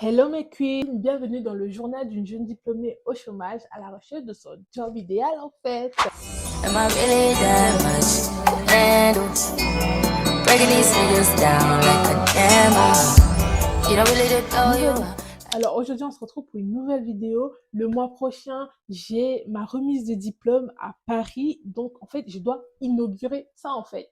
Hello mes queens, bienvenue dans le journal d'une jeune diplômée au chômage à la recherche de son job idéal en fait. Am I really that much to handle? Breaking these figures down like a camel. You don't really know you. Alors aujourd'hui on se retrouve pour une nouvelle vidéo. Le mois prochain j'ai ma remise de diplôme à Paris, donc en fait je dois inaugurer ça en fait.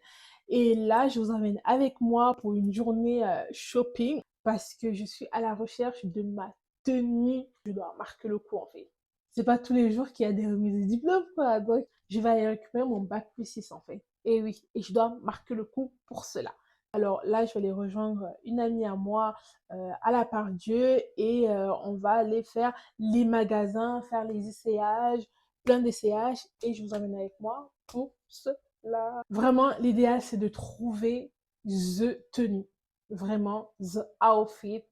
Et là je vous emmène avec moi pour une journée shopping parce que je suis à la recherche de ma tenue. Je dois marquer le coup en fait. C'est pas tous les jours qu'il y a des remises de diplôme quoi, donc je vais aller récupérer mon bac plus 6 en fait. Et oui, et je dois marquer le coup pour cela. Alors là, je vais aller rejoindre une amie à moi à la part Dieu et on va aller faire les magasins, faire les essayages, plein d'essayages et je vous emmène avec moi pour cela. Vraiment, l'idéal c'est de trouver the tenue, vraiment the outfit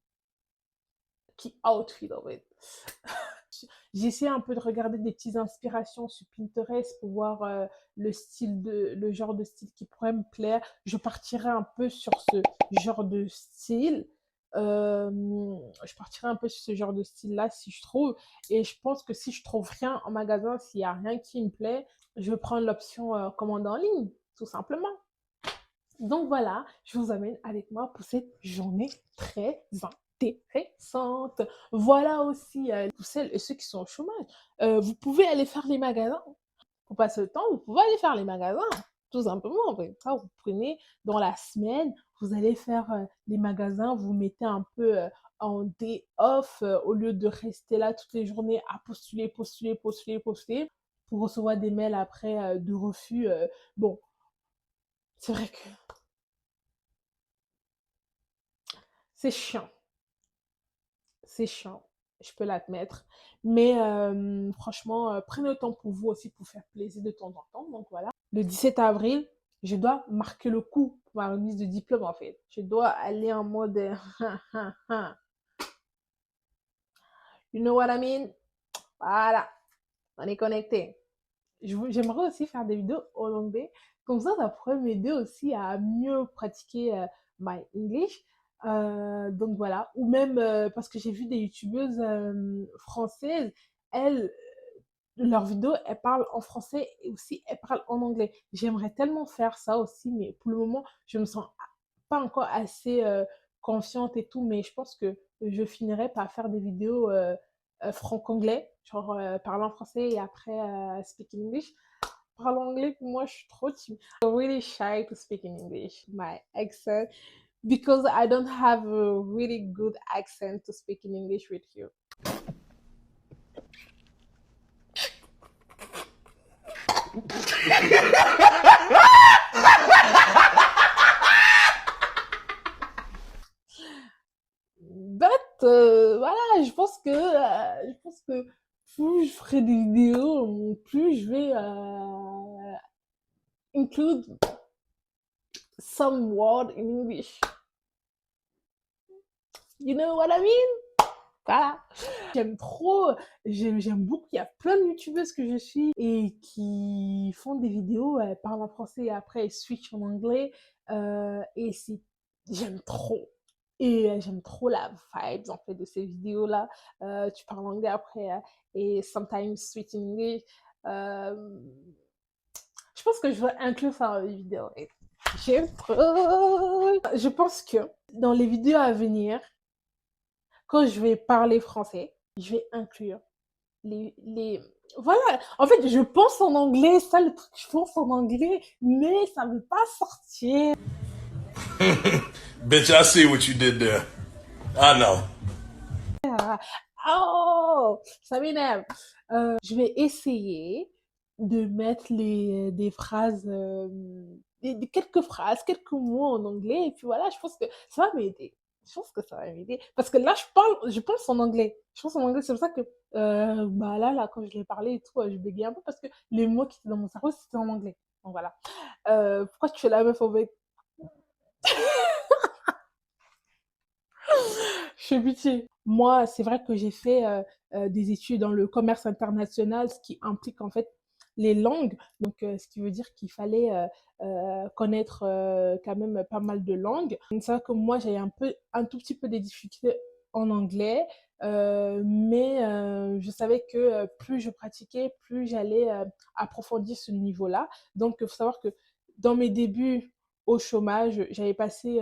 qui outfit en fait. J'ai essayé un peu de regarder des petites inspirations sur Pinterest pour voir le genre de style qui pourrait me plaire. Je partirai un peu sur ce genre de style. Je partirai un peu sur ce genre de style-là si je trouve. Et je pense que si je trouve rien en magasin, s'il n'y a rien qui me plaît, je vais prendre l'option commande en ligne, tout simplement. Donc voilà, je vous amène avec moi pour cette journée très intéressante. Voilà aussi pour celles et ceux qui sont au chômage. Vous pouvez aller faire les magasins. Pour passer le temps, vous pouvez aller faire les magasins. Tout simplement, en fait. Ça, vous prenez dans la semaine, vous allez faire les magasins, vous mettez un peu en day off au lieu de rester là toutes les journées à postuler, postuler, postuler, postuler pour recevoir des mails après de refus. Bon, c'est vrai que c'est chiant. C'est chiant, je peux l'admettre. Mais franchement, prenez le temps pour vous aussi pour faire plaisir de temps en temps. Donc voilà. Le 17 avril, je dois marquer le coup pour ma remise de diplôme en fait. Je dois aller en mode you know what I mean? Voilà, on est connecté. J'aimerais aussi faire des vidéos en anglais. Comme ça pourrait m'aider aussi à mieux pratiquer my English. Donc voilà. Ou même parce que j'ai vu des youtubeuses françaises, elles, leurs vidéos, elles parlent en français et aussi elles parlent en anglais. J'aimerais tellement faire ça aussi, mais pour le moment, je me sens pas encore assez confiante et tout, mais je pense que je finirai par faire des vidéos franco-anglais, genre parler en français et après speak in English. Parler anglais, pour moi, je suis trop timide. I'm really shy to speak in English, my accent, because I don't have a really good accent to speak in English with you. But voilà, je pense que plus je ferai des vidéos, plus je vais include some word in English. You know what I mean? Voilà. J'aime trop, j'aime beaucoup. Il y a plein de youtubeuses que je suis et qui font des vidéos, elles parlent en français et après elles switchent en anglais. Et j'aime trop. Et j'aime trop la vibes en fait de ces vidéos-là. Tu parles anglais après et sometimes switch in English. Euh, je pense que je vais inclure ça dans les vidéos. Et j'aime trop. Je pense que dans les vidéos à venir, quand je vais parler français, je vais inclure les... Voilà, en fait, je pense en anglais, ça le truc, je pense en anglais, mais ça ne veut pas sortir. Bitch, I see what you did there. I know. Oh, ça m'énerve. Je vais essayer de mettre des phrases, quelques phrases, quelques mots en anglais, et puis voilà, je pense que ça va m'aider. Je pense que ça va m'aider. Parce que là, je pense en anglais. Je pense en anglais, c'est pour ça que, bah là, quand je l'ai parlé et tout, je bégayais un peu parce que les mots qui étaient dans mon cerveau, c'était en anglais. Donc voilà. Pourquoi tu fais la meuf avec? Je fais pitié. Moi, c'est vrai que j'ai fait des études dans le commerce international, ce qui implique en fait les langues. Donc, ce qui veut dire qu'il fallait connaître quand même pas mal de langues. C'est ça que moi, j'avais un tout petit peu des difficultés en anglais, mais je savais que plus je pratiquais, plus j'allais approfondir ce niveau-là. Donc, il faut savoir que dans mes débuts au chômage, j'avais passé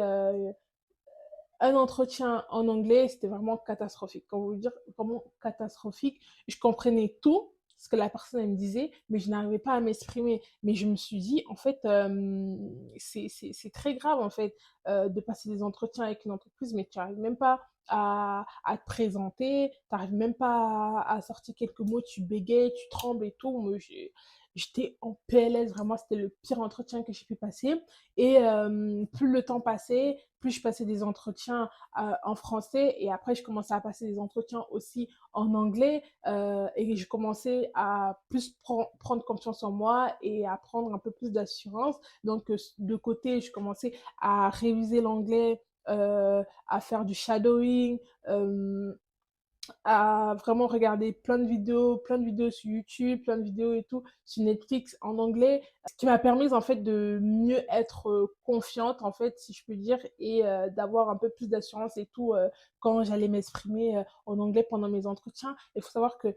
un entretien en anglais, c'était vraiment catastrophique. Quand vous dire vraiment catastrophique, je comprenais tout ce que la personne elle me disait, mais je n'arrivais pas à m'exprimer. Mais je me suis dit, en fait, c'est très grave, en fait, de passer des entretiens avec une entreprise, mais tu n'arrives même pas à te présenter, tu n'arrives même pas à sortir quelques mots, tu bégayes, tu trembles et tout. Moi, j'étais en PLS, vraiment, c'était le pire entretien que j'ai pu passer. Et plus le temps passait, plus je passais des entretiens en français et après je commençais à passer des entretiens aussi en anglais et je commençais à plus prendre confiance en moi et à prendre un peu plus d'assurance. Donc de côté, je commençais à réviser l'anglais, à faire du shadowing, à vraiment regarder plein de vidéos sur YouTube, plein de vidéos et tout, sur Netflix en anglais, ce qui m'a permis en fait de mieux être confiante en fait, si je peux dire, et d'avoir un peu plus d'assurance et tout quand j'allais m'exprimer en anglais pendant mes entretiens. Il faut savoir que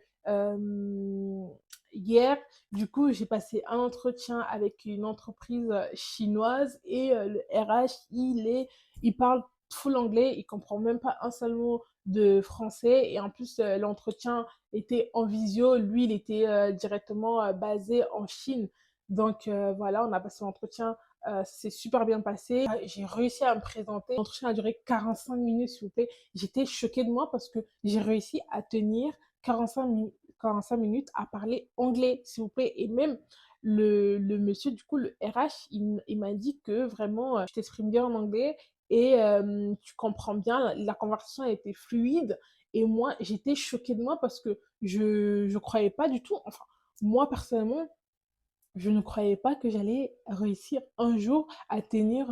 hier, du coup, j'ai passé un entretien avec une entreprise chinoise et le RH, il parle full anglais, il comprend même pas un seul mot de français et en plus l'entretien était en visio, lui il était directement basé en Chine. Donc voilà, on a passé l'entretien, c'est super bien passé. J'ai réussi à me présenter. L'entretien a duré 45 minutes s'il vous plaît. J'étais choquée de moi parce que j'ai réussi à tenir 45 minutes à parler anglais s'il vous plaît et même le monsieur, du coup, le RH, il m'a dit que vraiment, je t'exprime bien en anglais et tu comprends bien, la conversation a été fluide et moi, j'étais choquée de moi parce que je croyais pas du tout, enfin, moi personnellement, je ne croyais pas que j'allais réussir un jour à tenir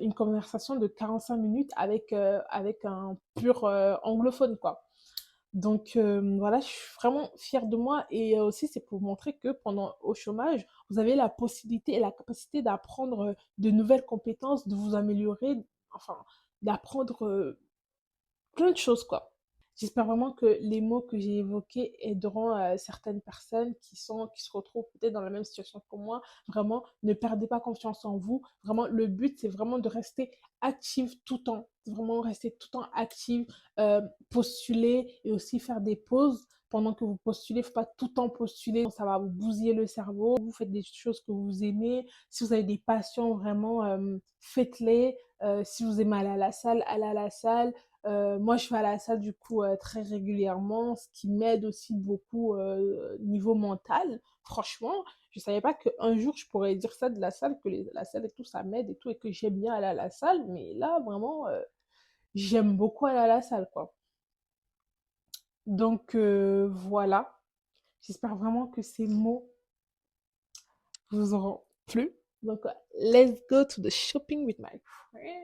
une conversation de 45 minutes avec un pur anglophone, quoi. Donc voilà, je suis vraiment fière de moi et aussi c'est pour montrer que pendant au chômage, vous avez la possibilité et la capacité d'apprendre de nouvelles compétences, de vous améliorer, enfin d'apprendre plein de choses quoi. J'espère vraiment que les mots que j'ai évoqués aideront certaines personnes qui se retrouvent peut-être dans la même situation que moi. Vraiment, ne perdez pas confiance en vous. Vraiment, le but, c'est vraiment de rester active tout le temps. Vraiment, rester tout le temps active, postuler et aussi faire des pauses. Pendant que vous postulez, il ne faut pas tout le temps postuler, ça va vous bousiller le cerveau. Vous faites des choses que vous aimez. Si vous avez des passions, vraiment, faites-les. Si vous aimez aller à la salle, allez à la salle. Moi, je vais à la salle du coup très régulièrement, ce qui m'aide aussi beaucoup niveau mental. Franchement, je savais pas qu'un jour je pourrais dire ça de la salle, que la salle et tout, ça m'aide et tout, et que j'aime bien aller à la salle. Mais là, vraiment, j'aime beaucoup aller à la salle, quoi. Donc voilà, j'espère vraiment que ces mots vous auront plu. Donc, let's go to the shopping with my friend.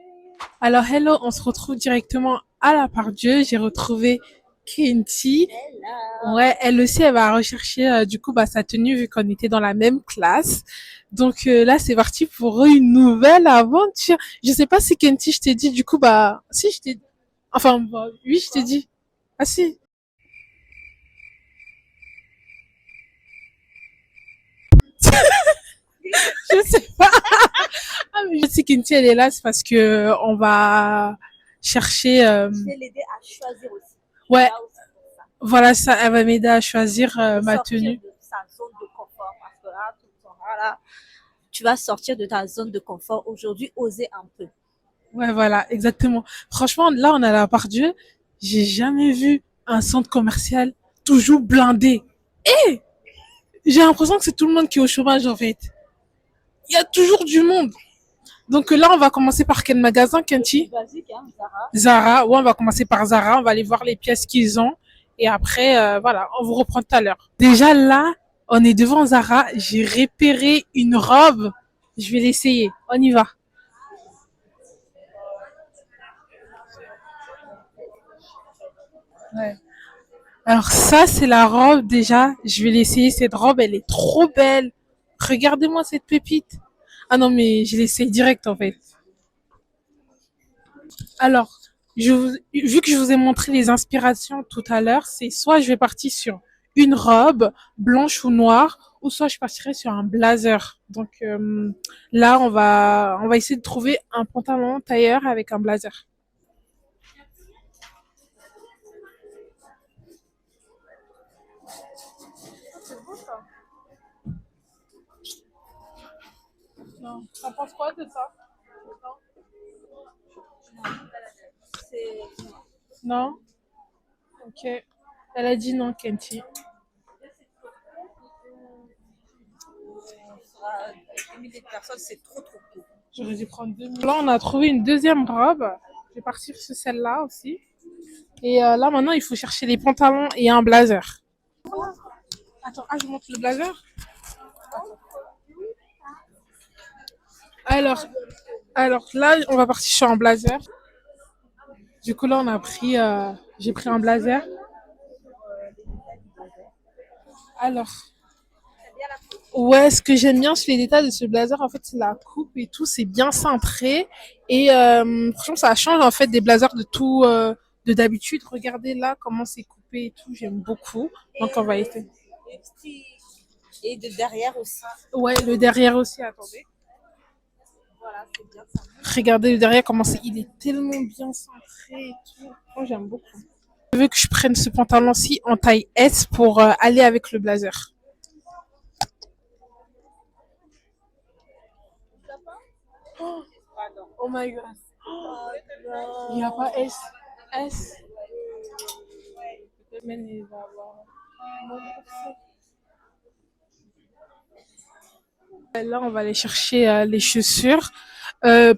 Alors, hello, on se retrouve directement à la part Dieu. J'ai retrouvé Kenty. Ouais, elle aussi, elle va rechercher du coup bah, sa tenue vu qu'on était dans la même classe. Donc là, c'est parti pour une nouvelle aventure. Je sais pas si Kenty, je t'ai dit du coup bah si je t'ai, enfin bah, oui, je t'ai dit. Ah si. Je sais pas. Ah, mais si Kenty elle est là, c'est parce que on va chercher. Je vais l'aider à choisir aussi. Ouais, Là aussi, c'est ça. voilà ça. Elle va m'aider à choisir ma Sortir tenue. de sa zone de confort parce que là, tout le temps, là, tu vas sortir de ta zone de confort aujourd'hui, oser un peu. Ouais, voilà, exactement. Franchement, là, on est à la part Dieu. J'ai jamais vu un centre commercial toujours blindé. Et j'ai l'impression que c'est tout le monde qui est au chômage, en fait. Il y a toujours du monde. Donc là, on va commencer par quel magasin, Kenty? Basique, hein, Zara. Zara. Ouais, on va commencer par Zara. On va aller voir les pièces qu'ils ont. Et après, voilà, on vous reprend tout à l'heure. Déjà là, on est devant Zara. J'ai repéré une robe. Je vais l'essayer. On y va. Ouais. Alors ça, c'est la robe déjà. Je vais l'essayer. Cette robe, elle est trop belle. Regardez-moi cette pépite. Ah non, mais je l'essaye direct en fait. Alors, Vu que je vous ai montré les inspirations tout à l'heure, c'est soit je vais partir sur une robe blanche ou noire, ou soit je partirai sur un blazer. Donc là, on va essayer de trouver un pantalon tailleur avec un blazer. Non, t'en penses quoi de ça? C'est Non? Ok. Elle a dit non, Kenty. avec 2 milliers de personnes, c'est trop peu. J'aurais dû prendre 2 000. Là, on a trouvé une deuxième robe. Je vais partir sur celle-là aussi. Et là, maintenant, il faut chercher les pantalons et un blazer. Attends, je montre le blazer. Alors, alors là, on va partir sur un blazer. Du coup, là, j'ai pris un blazer. Alors, ouais, ce que j'aime bien sur les détails de ce blazer, en fait, c'est la coupe et tout, c'est bien cintré. Et franchement, ça change en fait des blazers de tout, de d'habitude. Regardez là comment c'est coupé et tout, j'aime beaucoup. Donc, on va essayer. Et de derrière aussi. Ouais, le derrière aussi, attendez. Voilà, c'est bien ça. Regardez le derrière, il est tellement bien centré et tout. Moi, j'aime beaucoup. Je veux que je prenne ce pantalon-ci en taille S pour aller avec le blazer. Oh, oh my god. Il n'y a pas S. S. Même il va avoir. Là, on va aller chercher les chaussures.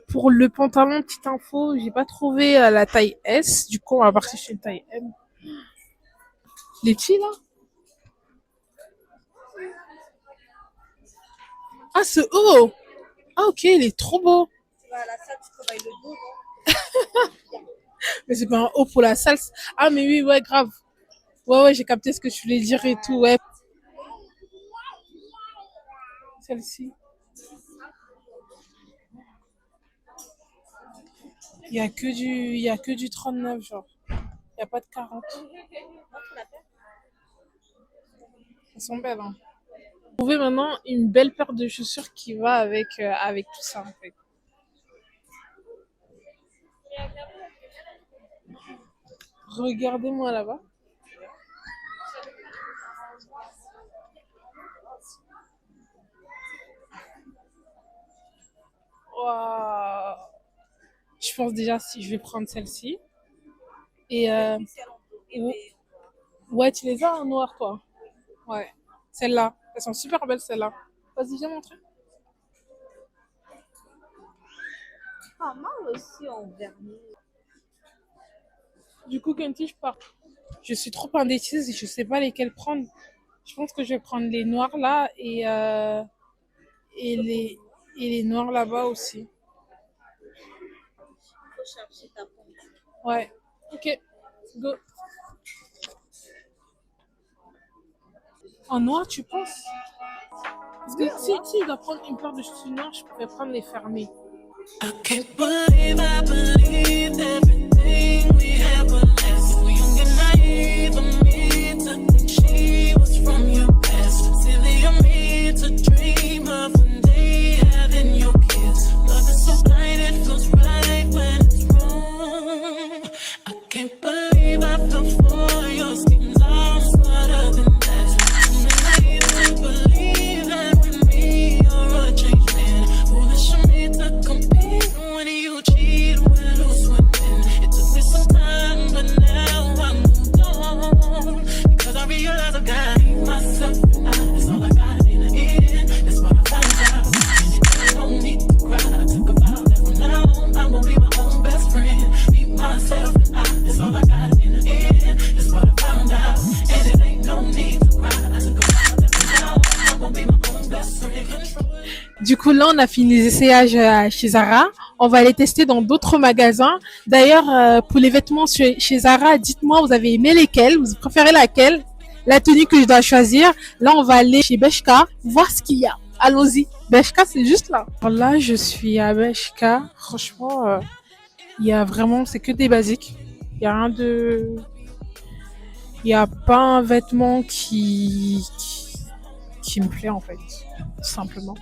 Pour le pantalon, petite info, j'ai pas trouvé la taille S. Du coup, on va partir sur une taille M. Les petits, là? Ah, ce haut! Ah, ok, il est trop beau. Voilà, ça, tu travailles le dos, non? Mais c'est pas un haut pour la salle. Ah, mais oui, ouais, grave. Ouais, j'ai capté ce que tu voulais dire et tout, ouais. Celle-ci. Il y a que du 39, genre. Il n'y a pas de 40. Elles sont belles, hein. Trouver maintenant une belle paire de chaussures qui va avec tout ça, en fait. Regardez-moi là-bas. Waouh. Je pense déjà si je vais prendre celle-ci. Et ouais, tu les as en noir, toi. Ouais. Celles-là. Elles sont super belles, celles-là. Vas-y, viens montrer. Pas mal aussi en vernis. Du coup, Kenty, je pars. Je suis trop indécise et je sais pas lesquelles prendre. Je pense que je vais prendre les noirs là et les noirs là-bas aussi. Il faut chercher ta pompe. Ouais. Ok. Go. En noir, tu penses? Parce que si je dois prendre une paire de chaussures noires, je pourrais prendre les fermées. I can't believe I believed everything we had was less. So young and naive of me to think she was from your past. Silly of me to dream of one day having your kiss. Love is so blind, it feels right when it's wrong. I can't believe I fell for your schemes. I'm smarter than that. Too naive to believe that with me you're a changed man. Foolish of me to compete when you cheat, when who's winning. It took me some time, but now I'm moved on. Because I realize I've got to hate myself, and that's all I got in the end. That's what I found out. And it don't need to cry. I took a vow that from now on I'm gonna be my own best friend. Be myself, and that's all I got in the end. That's what I found out. And it ain't no need to cry. I took a vow that from now on I'm gonna be my own best friend. Du coup, là, on a fini les essayages chez Zara. On va les tester dans d'autres magasins. D'ailleurs, pour les vêtements chez Zara, dites-moi, vous avez aimé lesquels? Vous préférez laquelle? La tenue que je dois choisir. Là, on va aller chez Bershka, voir ce qu'il y a. Allons-y. Bershka, c'est juste là. Alors là, je suis à Bershka. Franchement, Il y a vraiment, c'est que des basiques. Il y a rien de, il y a pas un vêtement qui me plaît en fait, tout simplement.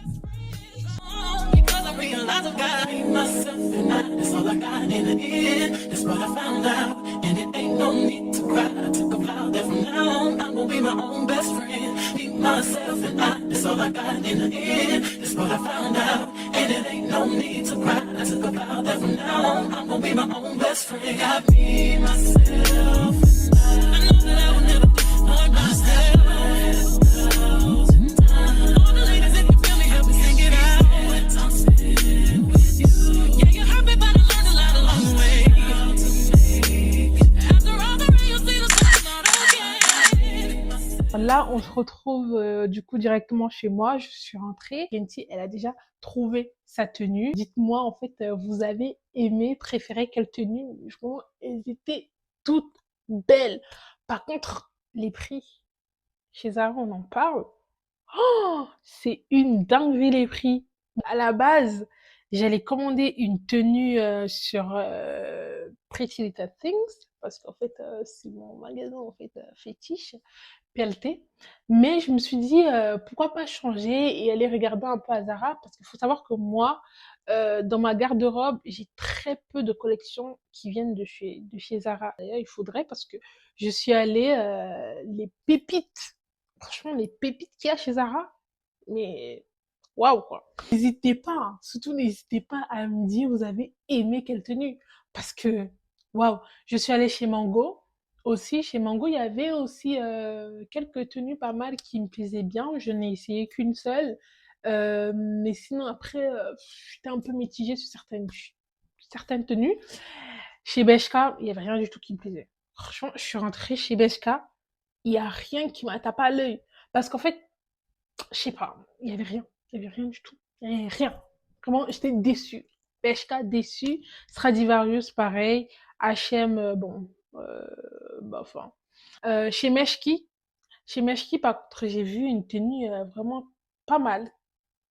Because I realize I gotta be myself and that's all I got in the end. That's what I found out. And it ain't no need to cry. I took a vow that from now on I'm gonna be my own best friend. Be myself and that's all I got in the end. That's what I found out. And it ain't no need to cry. I took a vow that from now on I'm gonna be my own best friend. I be myself and I know that I will never be more myself. All the ladies, if you feel me, help me sing it out. Là, on se retrouve du coup directement chez moi. Je suis rentrée. Kenty, elle a déjà trouvé sa tenue. Dites-moi, en fait, vous avez aimé, préféré quelle tenue? Franchement, elles étaient toutes belles. Par contre, les prix, chez Zara, on en parle. Oh, c'est une dinguerie les prix. À la base, j'allais commander une tenue sur Pretty Little Things parce qu'en fait, c'est mon magasin en fait fétiche. PLT. Mais je me suis dit, pourquoi pas changer et aller regarder un peu à Zara parce qu'il faut savoir que moi, dans ma garde-robe, j'ai très peu de collections qui viennent de chez Zara. D'ailleurs, il faudrait parce que je suis allée, les pépites, franchement, les pépites qu'il y a chez Zara, mais waouh quoi. N'hésitez pas, hein, surtout n'hésitez pas à me dire vous avez aimé quelle tenue parce que waouh, je suis allée chez Mango aussi. Chez Mango, il y avait aussi quelques tenues pas mal qui me plaisaient bien. Je n'ai essayé qu'une seule, mais sinon après j'étais un peu mitigée sur certaines tenues. Chez Bershka, il y avait rien du tout qui me plaisait. Franchement, je suis rentrée chez Bershka, il y a rien qui m'a tapé à l'œil parce qu'en fait je sais pas, il y avait rien. Il y avait rien du tout. Il y avait rien. Comment j'étais déçue. Bershka déçue. Stradivarius pareil. H&M bon, bah enfin. Chez Meshki par contre j'ai vu une tenue vraiment pas mal,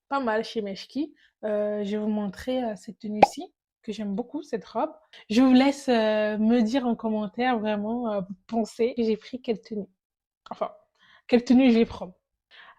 pas mal chez Meshki. Je vais vous montrer cette tenue-ci que j'aime beaucoup cette robe. Je vous laisse me dire en commentaire vraiment vous pensez que j'ai pris quelle tenue. Enfin, quelle tenue je vais prendre.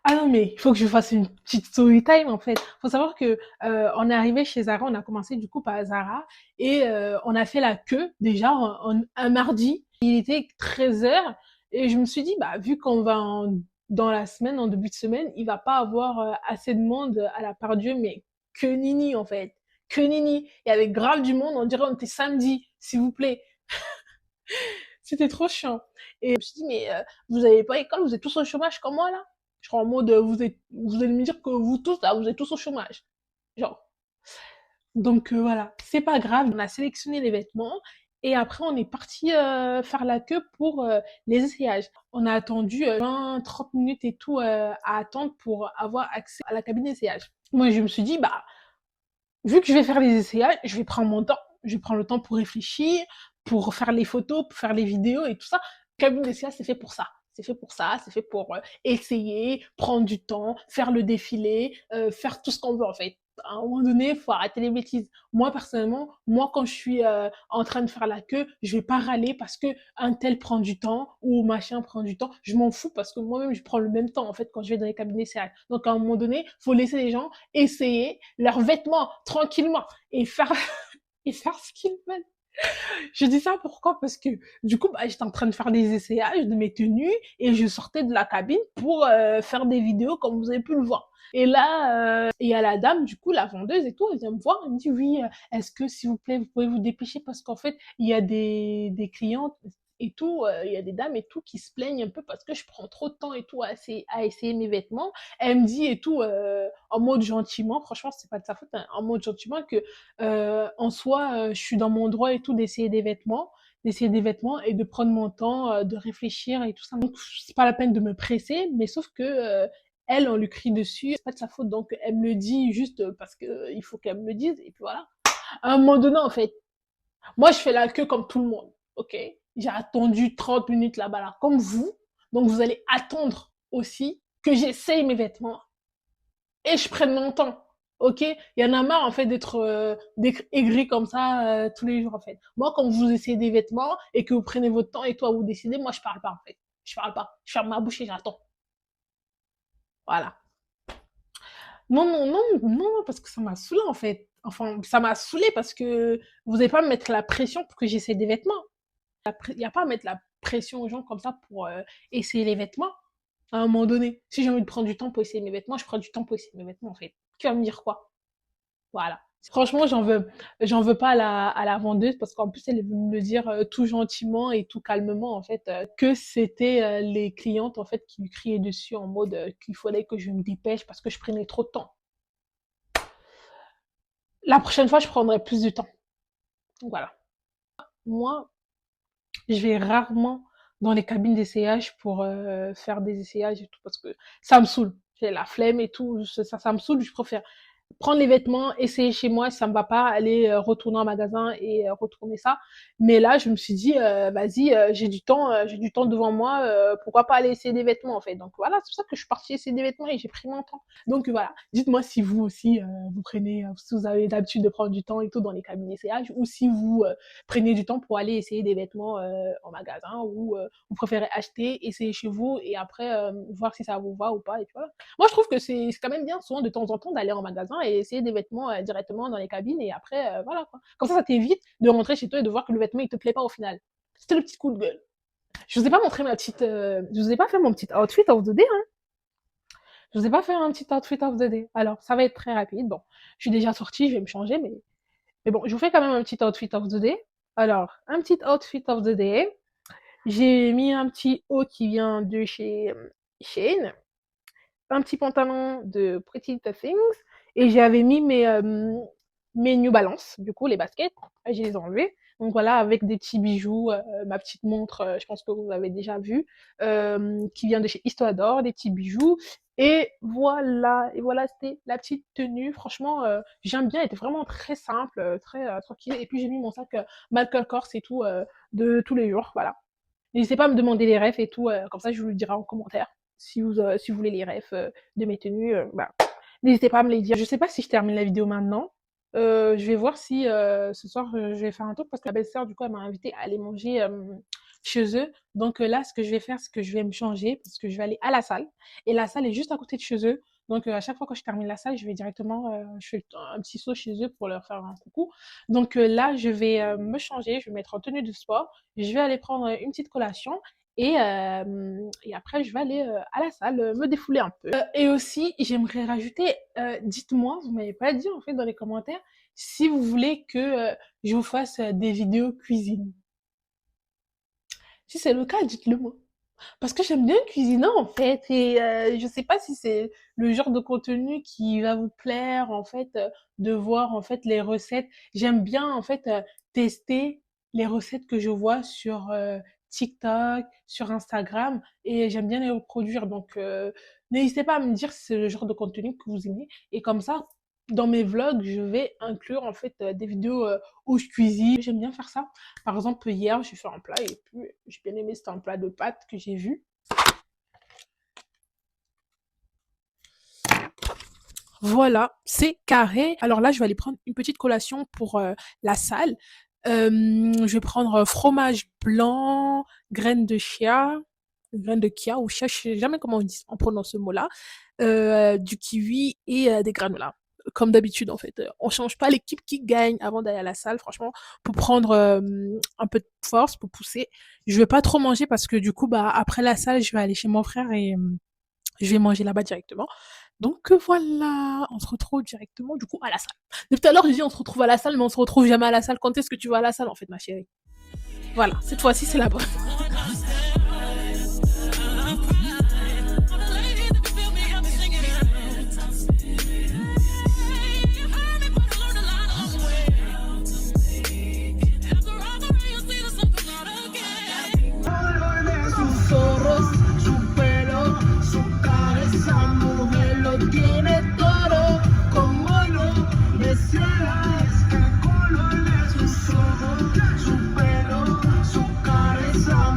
Ah non, mais il faut que je fasse une petite story time en fait. Faut savoir que on est arrivé chez Zara, on a commencé du coup par Zara et on a fait la queue déjà un mardi. Il était 13h et je me suis dit bah vu qu'on va dans la semaine, en début de semaine, il va pas avoir assez de monde à la part Dieu, mais que nini en fait, que nini. Il y avait grave du monde, on dirait on était samedi, s'il vous plaît. C'était trop chiant. Et je me suis dit mais vous avez pas école, vous êtes tous au chômage comme moi là? Genre en mode, vous allez me dire que vous tous, là, vous êtes tous au chômage. Genre. Donc voilà, c'est pas grave. On a sélectionné les vêtements et après on est parti faire la queue pour les essayages. On a attendu 20-30 minutes et tout à attendre pour avoir accès à la cabine d'essayage. Moi je me suis dit, bah, vu que je vais faire les essayages, je vais prendre mon temps. Je vais prendre le temps pour réfléchir, pour faire les photos, pour faire les vidéos et tout ça. Cabine d'essayage, c'est fait pour ça. C'est fait pour ça, c'est fait pour essayer, prendre du temps, faire le défilé, faire tout ce qu'on veut en fait. À un moment donné, il faut arrêter les bêtises. Moi, personnellement, moi, quand je suis en train de faire la queue, je vais pas râler parce que un tel prend du temps ou machin prend du temps. Je m'en fous parce que moi-même, je prends le même temps en fait quand je vais dans les cabinets d'essayage. Donc, à un moment donné, faut laisser les gens essayer leurs vêtements tranquillement et faire et faire ce qu'ils veulent. Je dis ça pourquoi? Parce que du coup, bah, j'étais en train de faire des essayages de mes tenues et je sortais de la cabine pour faire des vidéos comme vous avez pu le voir. Et là, il y a la dame, du coup, la vendeuse et tout, elle vient me voir, elle me dit oui, est-ce que s'il vous plaît, vous pouvez vous dépêcher parce qu'en fait, il y a des clientes et tout, il y a des dames et tout qui se plaignent un peu parce que je prends trop de temps et tout à essayer mes vêtements. Elle me dit et tout, en mode gentiment, franchement, c'est pas de sa faute, hein, en mode gentiment que en soi, je suis dans mon droit et tout d'essayer des vêtements et de prendre mon temps, de réfléchir et tout ça. Donc, c'est pas la peine de me presser, mais sauf que elle, on lui crie dessus, c'est pas de sa faute, donc elle me le dit juste parce que il faut qu'elle me le dise, et puis voilà. À un moment donné, en fait, moi, je fais la queue comme tout le monde, ok? J'ai attendu 30 minutes là-bas, là, comme vous, donc vous allez attendre aussi que j'essaye mes vêtements et je prenne mon temps, Ok, il y en a marre en fait d'être aigri comme ça tous les jours en fait. Moi, quand vous essayez des vêtements et que vous prenez votre temps et toi vous décidez, moi je parle pas en fait. Je parle pas. Je ferme ma bouche et j'attends. Voilà. Non, non, non, non, parce que ça m'a saoulé en fait. Enfin, ça m'a saoulé parce que vous n'allez pas me mettre la pression pour que j'essaie des vêtements. Il n'y a pas à mettre la pression aux gens comme ça pour essayer les vêtements. À un moment donné, si j'ai envie de prendre du temps pour essayer mes vêtements, je prends du temps pour essayer mes vêtements en fait. Tu vas me dire quoi? Voilà. Franchement, j'en veux pas à la vendeuse parce qu'en plus, elle est venue me dire tout gentiment et tout calmement, en fait, que c'était les clientes, en fait, qui lui criaient dessus en mode qu'il fallait que je me dépêche parce que je prenais trop de temps. La prochaine fois, je prendrai plus de temps. Donc voilà. Moi, je vais rarement dans les cabines d'essayage pour faire des essayages et tout parce que ça me saoule. J'ai la flemme et tout, ça me saoule. Je préfère prendre les vêtements, essayer chez moi, si ça me va pas, aller retourner en magasin et retourner ça. Mais là, je me suis dit, vas-y, j'ai du temps devant moi, pourquoi pas aller essayer des vêtements en fait. Donc voilà, c'est pour ça que je suis partie essayer des vêtements et j'ai pris mon temps. Donc voilà, dites-moi si vous aussi, si vous avez l'habitude de prendre du temps et tout dans les cabines d'essayage, ou si vous prenez du temps pour aller essayer des vêtements en magasin, ou vous préférez acheter, essayer chez vous et après voir si ça vous va ou pas. Et puis voilà. Moi, je trouve que c'est quand même bien, souvent, de temps en temps, d'aller en magasin et essayer des vêtements directement dans les cabines et après, voilà, quoi. Comme ça t'évite de rentrer chez toi et de voir que le vêtement, il te plaît pas au final. C'était le petit coup de gueule. Je vous ai pas montré je vous ai pas fait mon petit outfit of the day, hein. Je vous ai pas fait un petit outfit of the day. Alors, ça va être très rapide. Bon, je suis déjà sortie, je vais me changer, mais bon, je vous fais quand même un petit outfit of the day. Alors, un petit outfit of the day. J'ai mis un petit haut qui vient de chez Shein, un petit pantalon de Pretty Little Things et j'avais mis mes New Balance, du coup les baskets, je les ai enlevées. Donc voilà, avec des petits bijoux, ma petite montre, je pense que vous avez déjà vu, qui vient de chez Histoire d'Or, des petits bijoux. Et voilà, c'était la petite tenue. Franchement, j'aime bien, elle était vraiment très simple, très tranquille. Et puis j'ai mis mon sac Michael Kors et tout, de tous les jours, voilà. N'hésitez pas à me demander les refs et tout, comme ça je vous le dirai en commentaire. Si vous voulez les refs de mes tenues, n'hésitez pas à me les dire. Je sais pas si je termine la vidéo maintenant. Je vais voir si ce soir je vais faire un tour parce que la belle-sœur du coup elle m'a invité à aller manger chez eux. Donc là ce que je vais faire c'est que je vais me changer parce que je vais aller à la salle et la salle est juste à côté de chez eux. Donc à chaque fois que je termine la salle, je vais directement je fais un petit saut chez eux pour leur faire un coucou. Donc là je vais me changer, je vais mettre en tenue de sport, je vais aller prendre une petite collation et après, je vais aller à la salle me défouler un peu. Et aussi, j'aimerais rajouter, dites-moi, vous m'avez pas dit en fait dans les commentaires, si vous voulez que je vous fasse des vidéos cuisine. Si c'est le cas, dites-le moi. Parce que j'aime bien cuisiner en fait et je sais pas si c'est le genre de contenu qui va vous plaire en fait, de voir en fait les recettes. J'aime bien en fait tester les recettes que je vois sur TikTok, sur Instagram et j'aime bien les reproduire. Donc n'hésitez pas à me dire si c'est le genre de contenu que vous aimez et comme ça dans mes vlogs, je vais inclure en fait des vidéos où je cuisine. J'aime bien faire ça. Par exemple, hier, j'ai fait un plat et puis j'ai bien aimé, c'était un plat de pâtes que j'ai vu. Voilà, c'est carré. Alors là, je vais aller prendre une petite collation pour la salle. Je vais prendre fromage blanc, graines de chia ou chia, je sais jamais comment on prononce ce mot-là, du kiwi et des granolas. Comme d'habitude en fait, on change pas l'équipe qui gagne avant d'aller à la salle, franchement, pour prendre un peu de force, pour pousser. Je vais pas trop manger parce que du coup, après la salle, je vais aller chez mon frère et je vais manger là-bas directement. Donc voilà, on se retrouve directement du coup à la salle. Depuis tout à l'heure, je dis on se retrouve à la salle, mais on se retrouve jamais à la salle. Quand est-ce que tu vas à la salle en fait, ma chérie? Voilà, cette fois-ci, c'est la bonne. Su pelo, su cabeza.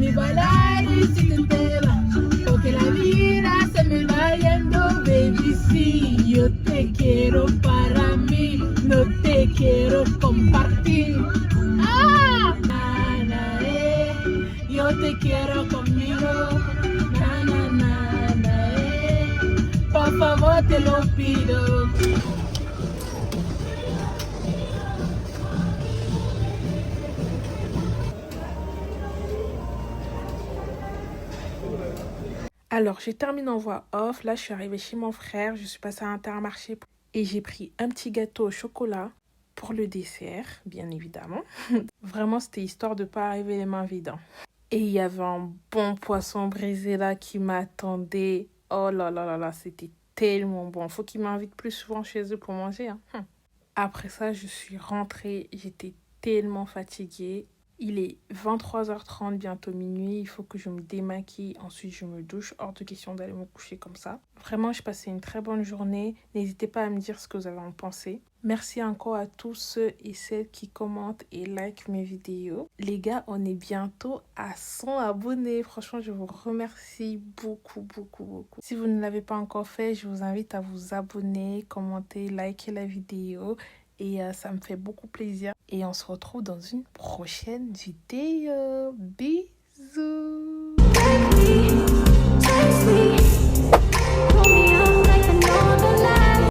mi bailar y si tú te vas, porque la vida se me va yendo, baby, sí, yo te quiero para mí, no te quiero compartir. ¡Ah! Na, na, yo te quiero conmigo, na, na, na, na, por favor te lo pido. Alors, j'ai terminé en voix off. Là, je suis arrivée chez mon frère. Je suis passée à Intermarché et j'ai pris un petit gâteau au chocolat pour le dessert, bien évidemment. Vraiment, c'était histoire de ne pas arriver les mains vides. Et il y avait un bon poisson brisé là qui m'attendait. Oh là là là là, c'était tellement bon. Faut qu'ils m'invitent plus souvent chez eux pour manger. Après ça, je suis rentrée. J'étais tellement fatiguée. Il est 23h30, bientôt minuit. Il faut que je me démaquille. Ensuite, je me douche. Hors de question d'aller me coucher comme ça. Vraiment, je passais une très bonne journée. N'hésitez pas à me dire ce que vous avez en pensé. Merci encore à tous ceux et celles qui commentent et likent mes vidéos. Les gars, on est bientôt à 100 abonnés. Franchement, je vous remercie beaucoup, beaucoup, beaucoup. Si vous ne l'avez pas encore fait, je vous invite à vous abonner, commenter, liker la vidéo. Et ça me fait beaucoup plaisir. Et on se retrouve dans une prochaine vidéo. Bisous.